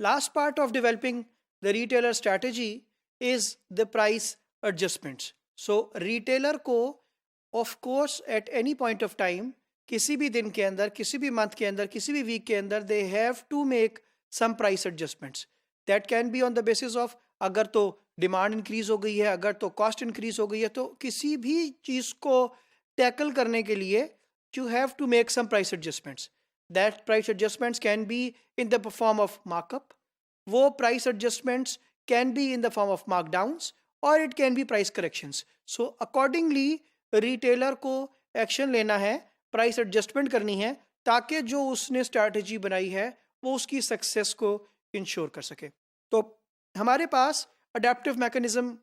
Last part of developing the retailer strategy is the price adjustments. So retailer को of course at any point of time, किसी भी दिन के अंदर, किसी भी मंथ के अंदर, किसी भी वीक के अंदर, they have to make some price adjustments. That can be on the basis of अगर तो डिमांड इंक्रीज हो गई है, अगर तो कॉस्ट इंक्रीज हो गई है, तो किसी भी चीज को टैकल करने के लिए you have to make some price adjustments. That price adjustments can be in the form of markup. वो price adjustments can be in the form of markdowns or it can be price corrections. So accordingly retailer को action लेना है, price adjustment करनी है, ताकि जो उसने strategy बनाई है वो उसकी success को ensure कर सके. तो हमारे पास adaptive mechanism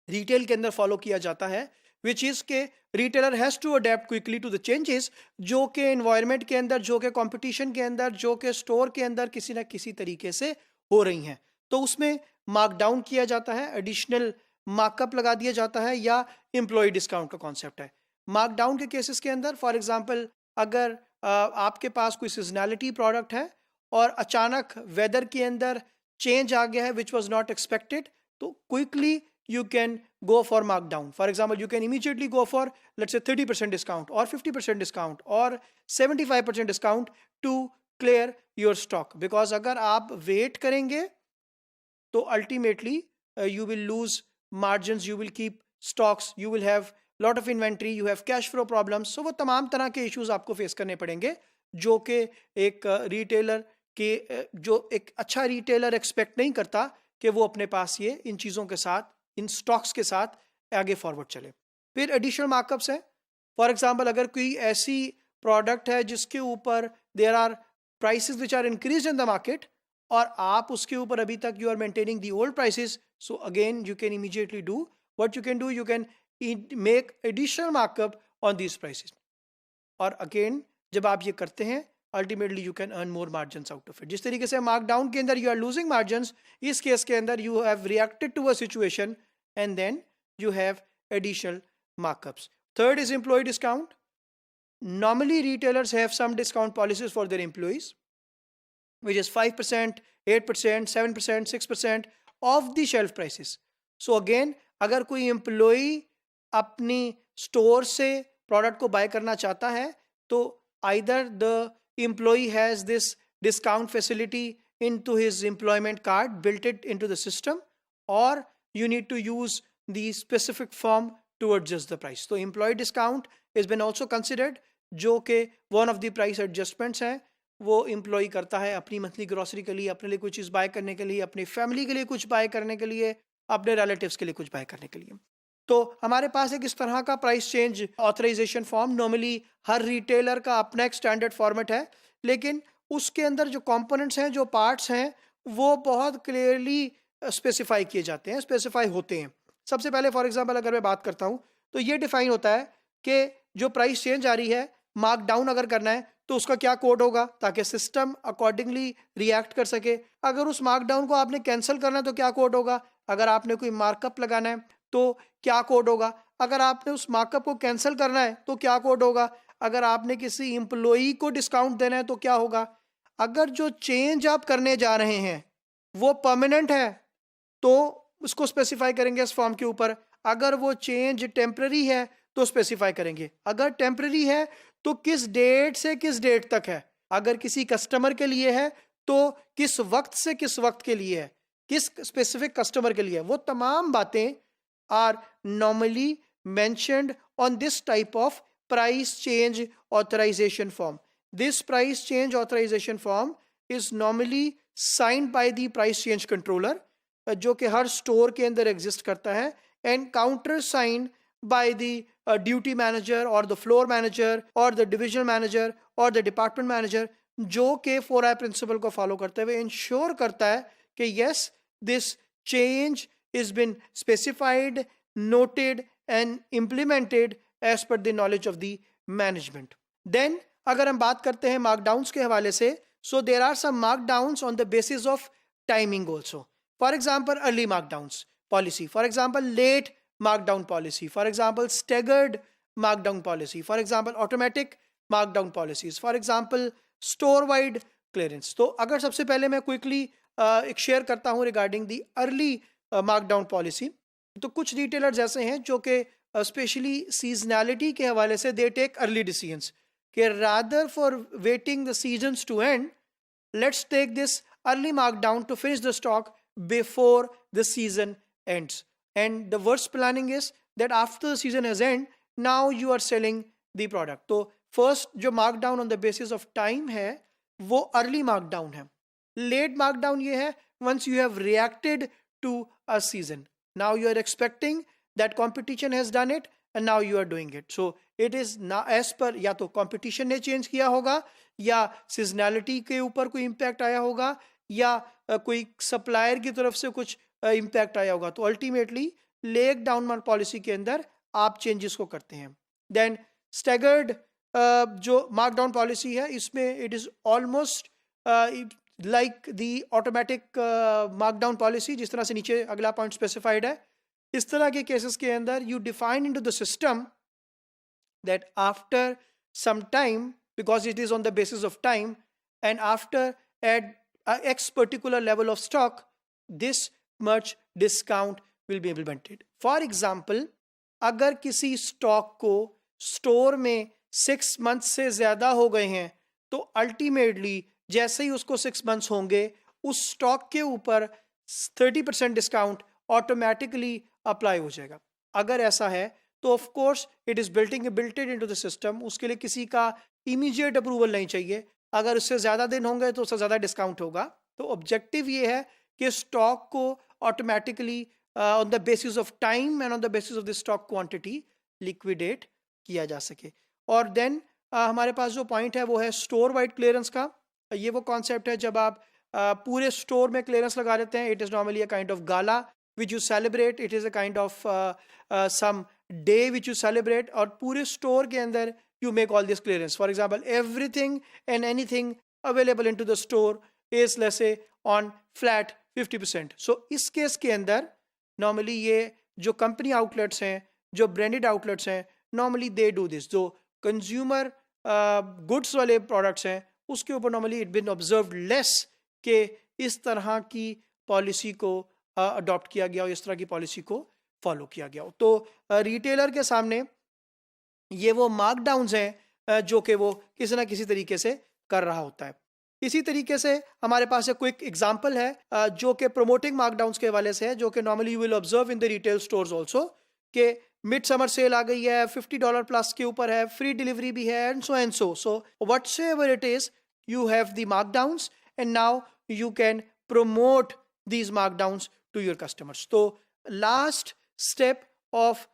retail के अंदर follow किया जाता है, which is के retailer has to adapt quickly to the changes जो के environment के अंदर, जो के competition के अंदर, जो के store के अंदर किसी ना किसी तरीके से हो रही हैं. तो उसमें markdown किया जाता है, additional markup लगा दिया जाता है, या employee discount का concept है. markdown के cases के अंदर for example अगर आपके पास कोई seasonality product है और अचानक weather के अंदर change आ गया है which was not expected, तो quickly you can go for markdown. For example, you can immediately go for let's say 30% discount or 50% discount or 75% discount to clear your stock. Because अगर आप wait करेंगे तो ultimately you will lose margins, you will keep stocks, you will have lot of inventory, you have cash flow problems. So वो तमाम तरह के issues आपको face करने पड़ेंगे जो कि एक retailer के जो एक अच्छा retailer expect नहीं करता कि वो अपने पास ये इन चीज़ों के साथ, इन स्टॉक्स के साथ आगे फॉरवर्ड चले. फिर एडिशनल मार्कअप्स हैं. फॉर एग्जांपल अगर कोई ऐसी प्रोडक्ट है जिसके ऊपर there are prices which are increase in the market और आप उसके ऊपर अभी तक you are maintaining the old prices, so again you can immediately do what you can do, you can make additional markup on these prices. और again जब आप ये करते हैं ultimately you can earn more margins out of it. जिस तरीके से markdown के अंदर you are losing margins, इस केस के अंदर you have reacted to a situation and then you have additional markups. Third is employee discount. Normally retailers have some discount policies for their employees, which is 5%, 8%, 7%, 6% of the shelf prices. So again अगर कोई employee अपनी store से product को buy करना चाहता है तो either the employee has this discount facility into his employment card, built it into the system, or you need to use the specific form to adjust the price. So employee discount has been also considered, जो कि one of the price adjustments है. वो employee करता है अपनी monthly grocery के लिए, अपने लिए कुछ चीज़ buy करने के लिए, अपनी family के लिए कुछ buy करने के लिए, अपने relatives के लिए कुछ buy करने के लिए. तो हमारे पास एक इस तरह का price change authorization form, normally हर रिटेलर का अपना एक स्टैंडर्ड फॉर्मेट है, लेकिन उसके अंदर जो कंपोनेंट्स हैं, जो पार्ट्स हैं, वो बहुत क्लियरली स्पेसिफाई किए जाते हैं, स्पेसिफाई होते हैं. सबसे पहले फॉर एग्जांपल अगर मैं बात करता हूं तो ये डिफाइन होता है कि जो प्राइस चेंज आ रही है, मार्क डाउन अगर करना है तो उसका क्या कोड होगा ताकि सिस्टम अकॉर्डिंगली रिएक्ट कर सके. अगर उस मार्क डाउन को आपने कैंसिल करना है तो क्या कोड होगा. अगर आपने कोई मार्कअप लगाना है तो क्या कोड होगा. अगर आपने उस मार्कअप को कैंसिल करना है तो क्या कोड होगा. अगर आपने किसी एम्प्लॉई को डिस्काउंट देना है तो क्या होगा. अगर जो चेंज आप करने जा रहे हैं वो परमानेंट है तो उसको स्पेसिफाई करेंगे इस फॉर्म के ऊपर. अगर वो चेंज टेम्पररी है तो स्पेसिफाई करेंगे. अगर टेम्पररी है तो किस डेट से किस डेट तक है. अगर किसी कस्टमर के लिए है तो किस वक्त से किस वक्त के लिए है, किस स्पेसिफिक कस्टमर के लिए. वो तमाम बातें are normally mentioned on this type of price change authorization form. This price change authorization form is normally signed by the price change controller, जो कि हर स्टोर के अंदर एग्जिस्ट करता है, and counter signed by the duty manager or the floor manager or the division manager or the department manager, जो कि 4I principle को follow करते हुए इंश्योर करता है कि yes, this change is been specified, noted and implemented as per the knowledge of the management. Then अगर हम बात करते हैं markdowns के हवाले से, so there are some markdowns on the basis of timing also. For example, early markdowns policy. For example, late markdown policy. For example, staggered markdown policy. For example, automatic markdown policies. For example, store-wide clearance. तो अगर सबसे पहले मैं quickly एक share करता हूँ regarding the early markdown policy, तो कुछ रिटेलर्स ऐसे हैं जो कि स्पेशली सीजनैलिटी के हवाले से दे टेक अर्ली डिसीजंस कि rather for waiting the seasons to end, let's take this early markdown to finish the stock before the season ends. And the worst planning is that after the season has end, now you are selling the product. तो first जो markdown on the basis of time है वो early markdown है. Late markdown ये है once you have reacted to a season. Now you are expecting that competition has done it and now you are doing it. So it is now as per या तो competition ने change किया होगा या seasonality के ऊपर कोई impact आया होगा या कोई सप्लायर की तरफ से कुछ इम्पैक्ट आया होगा। तो ultimately leg down mark policy के अंदर आप चेंजेस को करते हैं। देन स्टैगर्ड जो मार्क डाउन पॉलिसी है इसमें it is almost like the automatic mark down policy, जिस तरह से नीचे अगला पॉइंट स्पेसिफाइड है। इस तरह के केसेस के अंदर you define into the system that after some time, because it is on the basis of time, and after at X particular level of stock, this much discount will be implemented. For example, अगर किसी stock को store में 6 months से ज़्यादा हो गए हैं तो अल्टीमेटली जैसे ही उसको 6 months होंगे उस स्टॉक के ऊपर 30% डिस्काउंट ऑटोमेटिकली अप्लाई हो जाएगा। अगर ऐसा है तो of course it is builted into the system, उसके लिए किसी का इमीडिएट अप्रूवल नहीं चाहिए। अगर उससे ज़्यादा दिन होंगे तो उससे ज़्यादा डिस्काउंट होगा। तो ऑब्जेक्टिव ये है कि स्टॉक को automatically on the basis of time and on the basis of the stock quantity liquidate किया जा सके। और देन हमारे पास जो पॉइंट है वो है स्टोर वाइड क्लियरेंस का। ये वो कॉन्सेप्ट है जब आप पूरे स्टोर में क्लियरेंस लगा देते हैं। It is normally a kind of gala which you celebrate, it is a kind of some day which you celebrate, और पूरे स्टोर के अंदर you make all this clearance. For example, everything and anything available into the store is let's say on flat 50%. So इस case के अंदर normally ये जो company outlets हैं, जो ब्रांडेड आउटलेट्स हैं, normally they do this. जो कंज्यूमर गुड्स वाले प्रोडक्ट्स हैं उसके ऊपर normally it been observed less कि इस तरह की पॉलिसी को अडॉप्ट किया गया हो, इस तरह की पॉलिसी को फॉलो किया गया हो। तो रिटेलर के सामने ये वो मार्कडाउन्स हैं जो कि वो किसी ना किसी तरीके से कर रहा होता है। इसी तरीके से हमारे पास एक क्विक एग्जांपल है जो कि प्रोमोटिंग मार्कडाउन्स के हवाले से है, जो कि normally you will observe in the retail stores also कि मिड समर सेल आ गई है, $50 प्लस के ऊपर है, फ्री डिलीवरी भी है and so so whatsoever it is you have the markdowns and now you can promote these markdowns to your customers. So last step of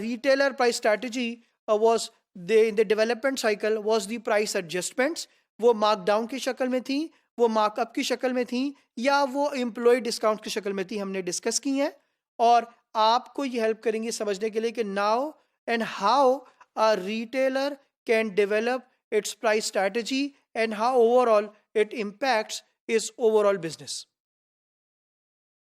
retailer price strategy was in the development cycle was the price adjustments. वो markdown की शक्ल में थी, वो markup की शक्ल में थी, या वो employee discount की शक्ल में थी, हमने डिस्कस की हैं। और आपको ये हेल्प करेंगे समझने के लिए कि now and how a retailer can develop its price strategy and how overall it impacts its overall business.